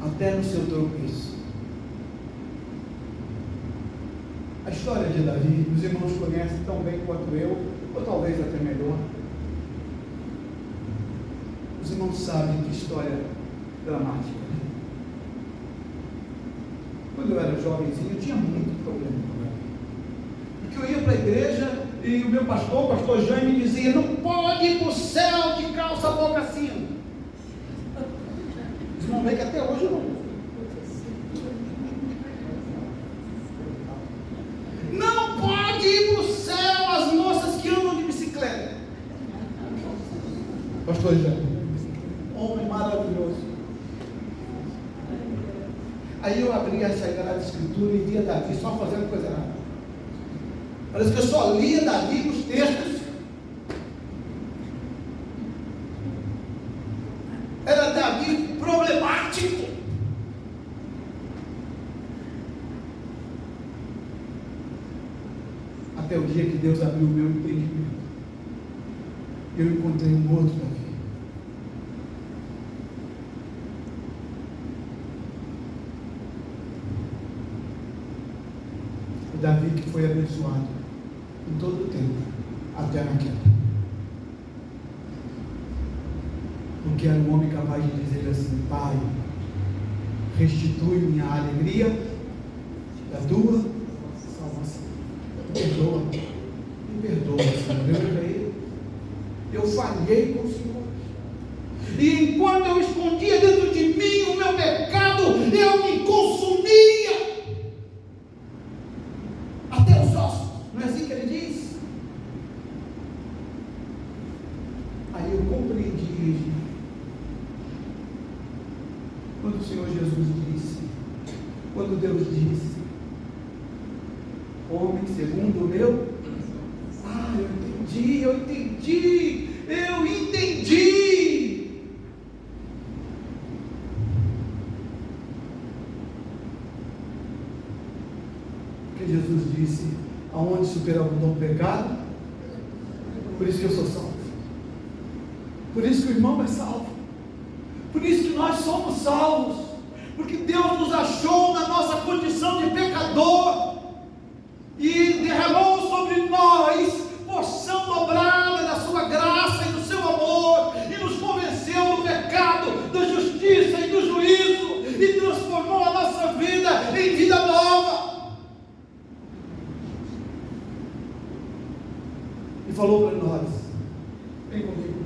Até no seu tropeço. A história de Davi, os irmãos conhecem tão bem quanto eu, ou talvez até melhor. Os irmãos sabem que história dramática, né? Quando eu era jovenzinho, eu tinha muito problema com Davi. Porque eu ia para a igreja e o meu pastor, o pastor Jaime, dizia: não pode ir para o céu de calça boca assim. Os irmãos veem que até hoje eu não. Não pode ir para o céu as moças que andam de bicicleta. Pastor Jaime, homem maravilhoso. Aí eu abri a Sagrada Escritura e via Davi só fazendo coisa errada. Parece que eu só lia Davi nos textos. Era Davi problemático. Até o dia que Deus abriu o meu entendimento. Eu encontrei um outro Davi. O Davi que foi abençoado em todo o tempo, até na queda. Porque era um homem capaz de dizer assim: Pai, restitui-me a alegria da tua salvação. Me perdoa, Senhor. Eu errei. Eu falhei com o Senhor. E enquanto eu escondia dentro de mim o meu pecado, eu me consumia até os ossos. Não é assim que ele diz? Aí eu compreendi Quando o Senhor Jesus disse, quando Deus disse, homem segundo o meu, eu entendi. Porque Jesus disse, aonde superabundou o pecado, por isso que eu sou salvo. Por isso que o irmão é salvo. Por isso que nós somos salvos. Porque Deus nos achou na nossa condição de pecador e derramou sobre nós porção dobrada da sua graça e do seu amor, e nos convenceu do pecado, da justiça e do juízo, e transformou a nossa vida em vida nova. E falou para nós: vem comigo,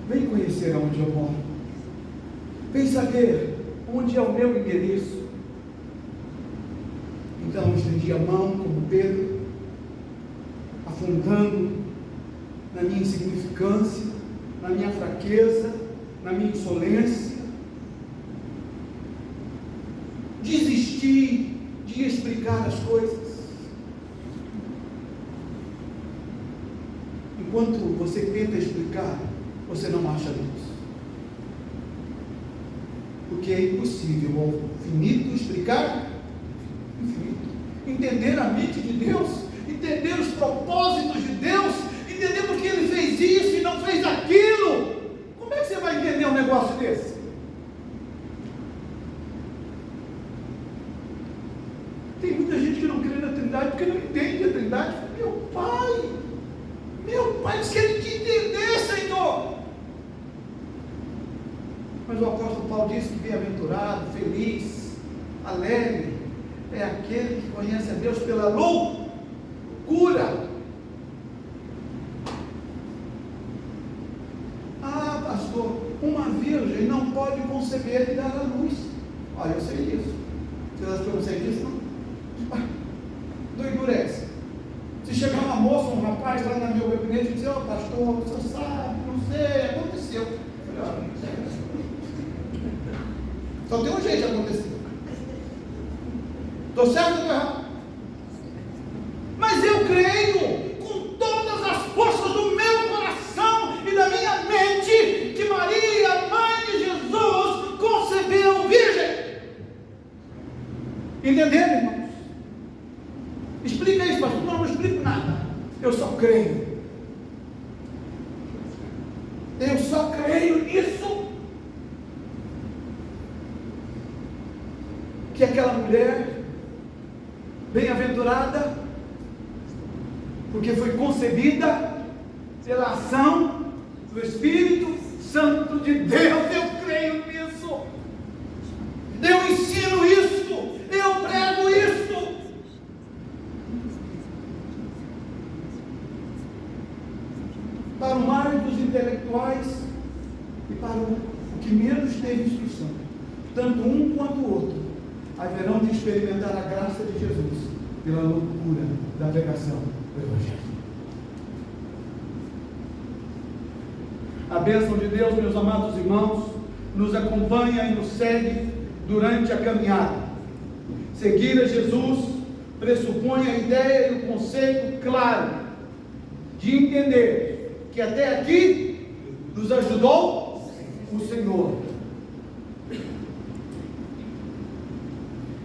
vem conhecer aonde eu moro, vem saber onde é o meu endereço. Então estendi a mão como Pedro, afundando na minha insignificância, na minha fraqueza, na minha insolência. Desisti de explicar as coisas. Enquanto você tenta explicar, você não acha Deus. Porque é impossível ao finito explicar infinito. Entender a mente de Deus, entender os propósitos de Deus, entender porque Ele fez isso e não fez aquilo. Como é que você vai entender um negócio desse? Tem muita gente que não crê na Trindade porque não entende a Trindade. Meu Pai, diz que Ele te entender, Senhor. Mas o apóstolo Paulo disse que bem-aventurado, feliz, alegre é aquele que conhece a Deus pela loucura. Pastor, uma virgem não pode conceber e dar à luz. Olha, eu sei disso. Você acha que eu não sei disso? Não? Doidura é essa. Se chegar uma moça, um rapaz lá no meu gabinete e dizer: pastor, você sabe, não sei, aconteceu. Eu falei: não sei. Só tem um jeito de acontecer. Estou certo ou estou errado? Mas eu creio com todas as forças do meu coração e da minha mente que Maria, mãe de Jesus, concebeu virgem. Entenderam, irmãos? Explica isso, pastor. Não explico nada. Eu só creio. Eu só creio nisso. Que aquela mulher bem-aventurada, porque foi concebida pela ação do Espírito Santo de Deus. Eu creio nisso, eu ensino isso, eu prego isso. Para o mais dos intelectuais e para o que menos teve instrução, tanto um quanto o outro haverão de experimentar a graça de Jesus pela loucura da pregação do Evangelho. A bênção de Deus, meus amados irmãos, nos acompanha e nos segue durante a caminhada. Seguir a Jesus pressupõe a ideia e o conceito claro de entender que até aqui nos ajudou o Senhor.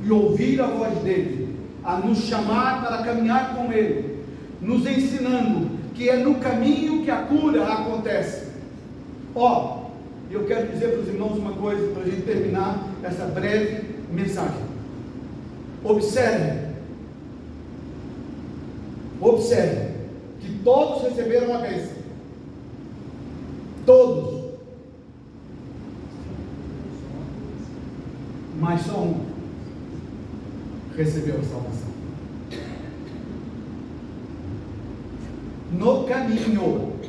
E ouvir a voz dele, a nos chamar para caminhar com ele, nos ensinando que é no caminho que a cura acontece. Eu quero dizer para os irmãos uma coisa, para a gente terminar essa breve mensagem. Observe que todos receberam a bênção. Todos. Mas só um recebeu a salvação. No caminho, o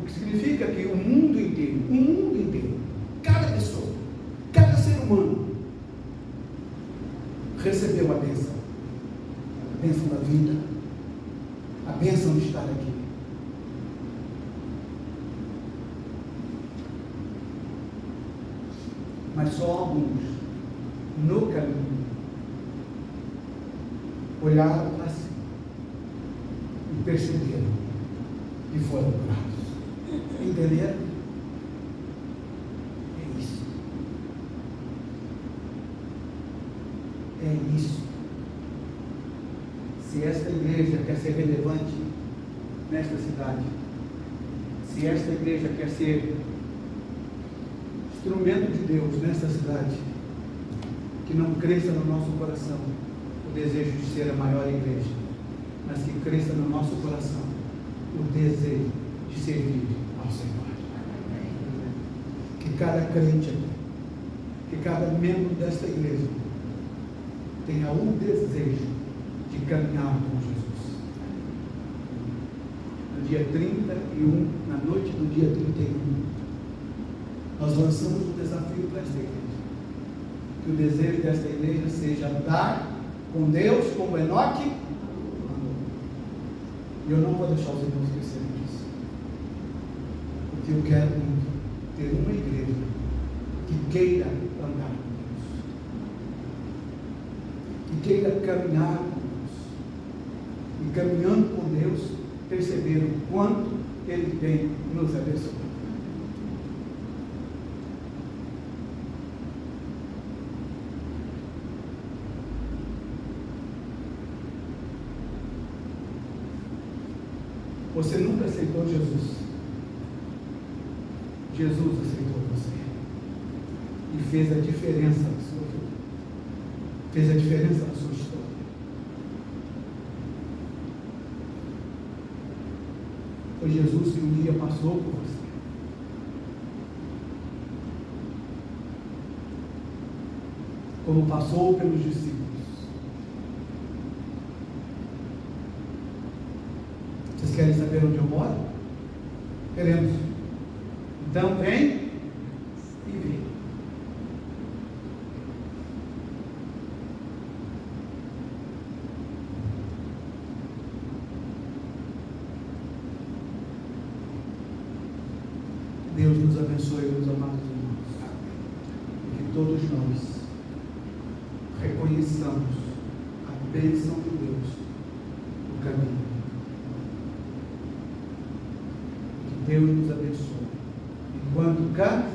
que significa que o mundo inteiro, cada pessoa, cada ser humano recebeu a bênção da vida, a bênção de estar aqui. mas só alguns, no caminho, olharam para si e perceberam e foram curados. Entenderam? É isso. É isso. Se esta igreja quer ser relevante nesta cidade, se esta igreja quer ser instrumento de Deus nesta cidade, que não cresça no nosso coração o desejo de ser a maior igreja, mas que cresça no nosso coração o desejo de servir ao Senhor. Que cada crente aqui, que cada membro desta igreja tenha um desejo de caminhar com Jesus. No dia 31, na noite do dia 31, nós lançamos um desafio para esta igreja. Que o desejo desta igreja seja dar com Deus como Enoque. E eu não vou deixar os irmãos esquecerem disso. Porque eu quero muito ter uma igreja que queira andar com Deus, que queira caminhar com Deus, e caminhando com Deus, perceber o quanto Ele tem nos abençoado. Você nunca aceitou Jesus. Jesus aceitou você. E fez a diferença na sua vida. Fez a diferença na sua história. Foi Jesus que um dia passou por você. Como passou pelos discípulos. Vocês querem saber onde eu moro? Queremos. Então vem e vem. Deus nos abençoe, meus amados irmãos. E que todos nós reconheçamos a bênção de Deus no caminho. Deus nos abençoe enquanto caminhamos.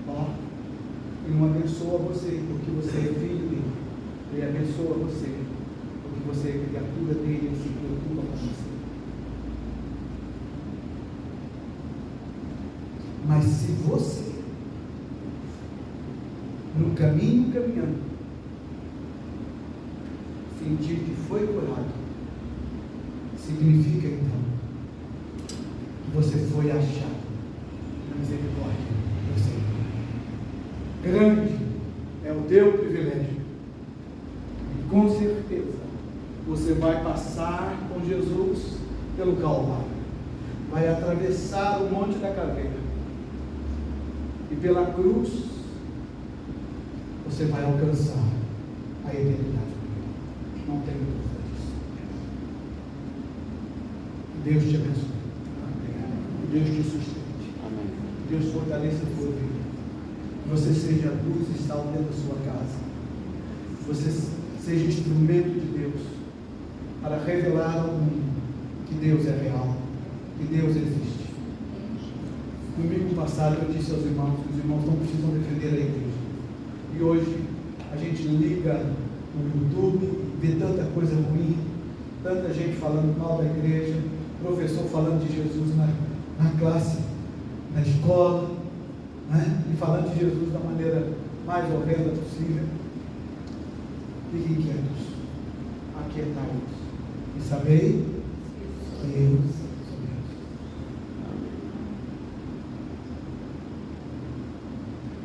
Ó, Ele não abençoa você porque você é filho dele. Ele abençoa você porque você é criatura dele. Ele se preocupa com você. Mas se você, no caminho caminhando, sentir que foi curado, significa então que você foi achado na misericórdia do Senhor. Grande é o teu privilégio. E com certeza você vai passar com Jesus pelo Calvário. Vai atravessar o Monte da Caveira. E pela cruz você vai alcançar a eternidade. Não tenho dúvida disso. Deus te abençoe. Deus te sustente. Amém. Deus fortaleça a tua vida. Você seja luz e sal dentro da sua casa. Você seja instrumento de Deus para revelar ao mundo que Deus é real, que Deus existe. No domingo passado eu disse aos irmãos que os irmãos não precisam defender a igreja. E hoje a gente liga no YouTube e vê tanta coisa ruim, tanta gente falando mal da igreja, professor falando de Jesus na classe, na escola, né? E falando de Jesus da maneira mais horrenda possível. Fiquem quietos, aquietai-vos e sabei que eu sou Deus.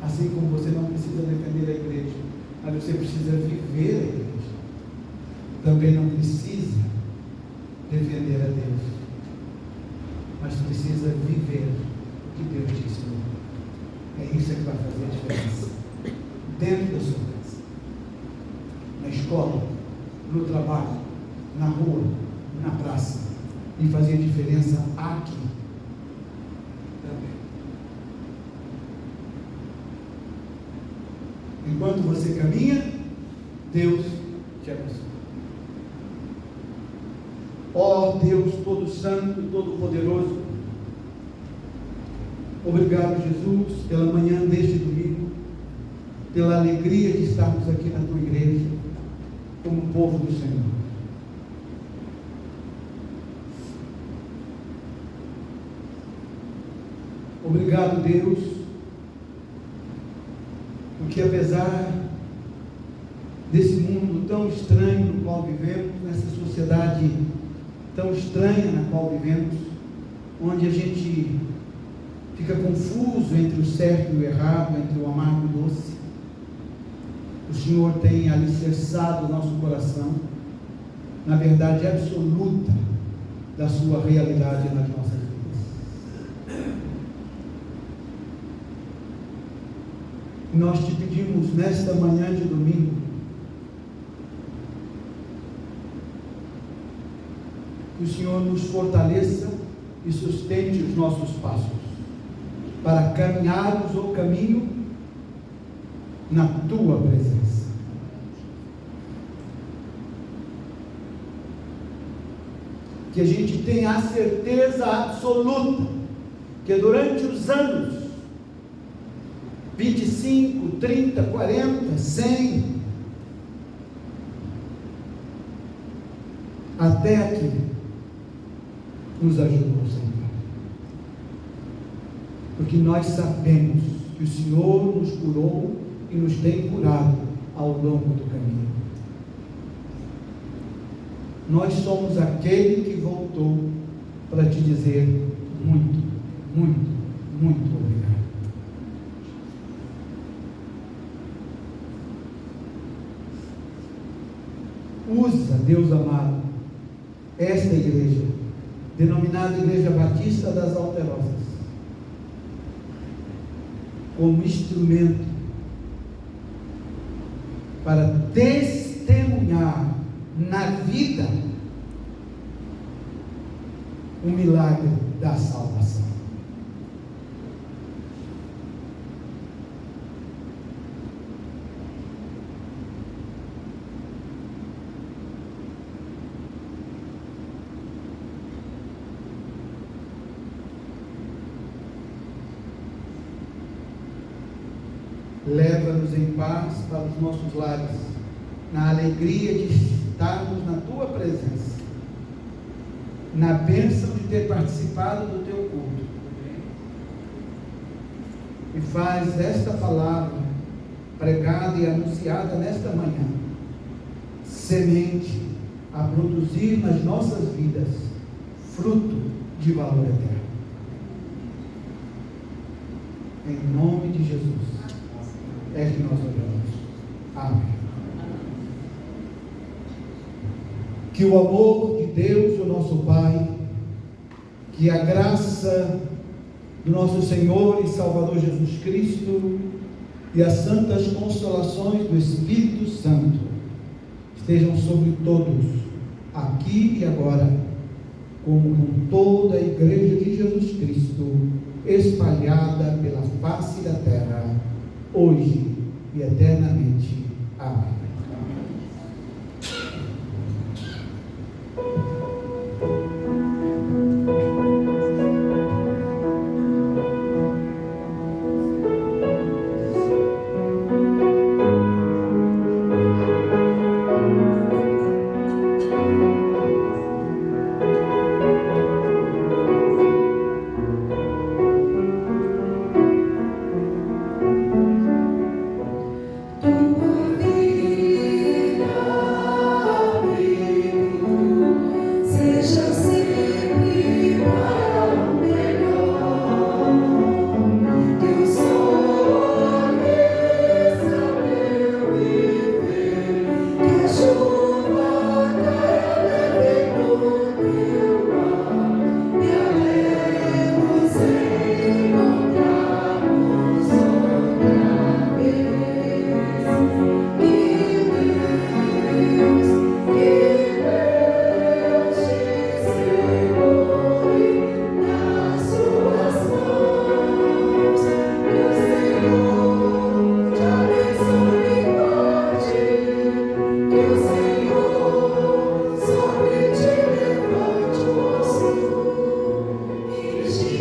Assim como você não precisa defender a igreja, mas você precisa viver a igreja. Também não precisa defender a Deus, mas precisa viver o que Deus te ensinou. É isso que vai fazer a diferença. Dentro da sua casa, na escola, no trabalho, na rua, na praça, e fazer a diferença aqui. Enquanto você caminha, Deus te abençoa. Ó Deus todo santo, todo poderoso, obrigado, Jesus, pela manhã deste domingo, pela alegria de estarmos aqui na tua igreja, como povo do Senhor. Obrigado, Deus, porque apesar desse mundo tão estranho no qual vivemos, nessa sociedade tão estranha na qual vivemos, onde a gente fica confuso entre o certo e o errado, entre o amargo e o doce, o Senhor tem alicerçado o nosso coração na verdade absoluta da sua realidade nas nossas vidas. Nós te pedimos nesta manhã de domingo que o Senhor nos fortaleça e sustente os nossos passos para caminharmos o caminho na tua presença. Que a gente tenha a certeza absoluta que durante os anos 25, 30, 40, 100 até aqui nos ajudou, Senhor, porque nós sabemos que o Senhor nos curou e nos tem curado ao longo do caminho. Nós somos aquele que voltou para te dizer muito, muito, muito obrigado. Usa, Deus amado, esta igreja, denominada Igreja Batista das Alterosas, como instrumento para testemunhar na vida o milagre da salvação. Leva-nos em paz para os nossos lares, na alegria de estarmos na tua presença, na bênção de ter participado do teu culto. E faz esta palavra pregada e anunciada nesta manhã semente a produzir nas nossas vidas fruto de valor eterno. Em nome de Jesus é que nós oramos. Amém. Que o amor de Deus, o nosso Pai, que a graça do nosso Senhor e Salvador Jesus Cristo e as santas consolações do Espírito Santo estejam sobre todos, aqui e agora, como com toda a Igreja de Jesus Cristo, espalhada pela face da terra, hoje e eternamente. Amém. Tua vida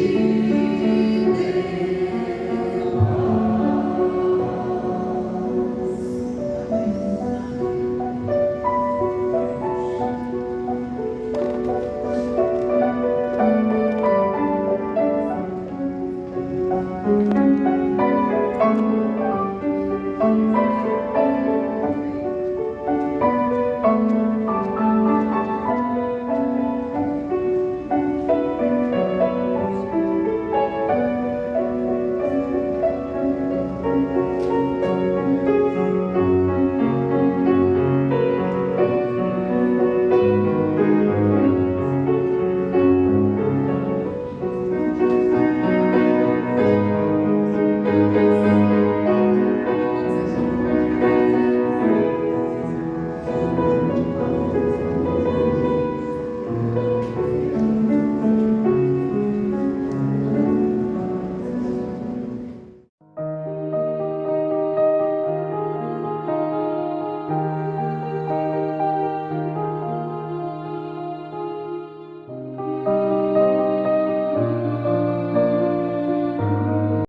ti.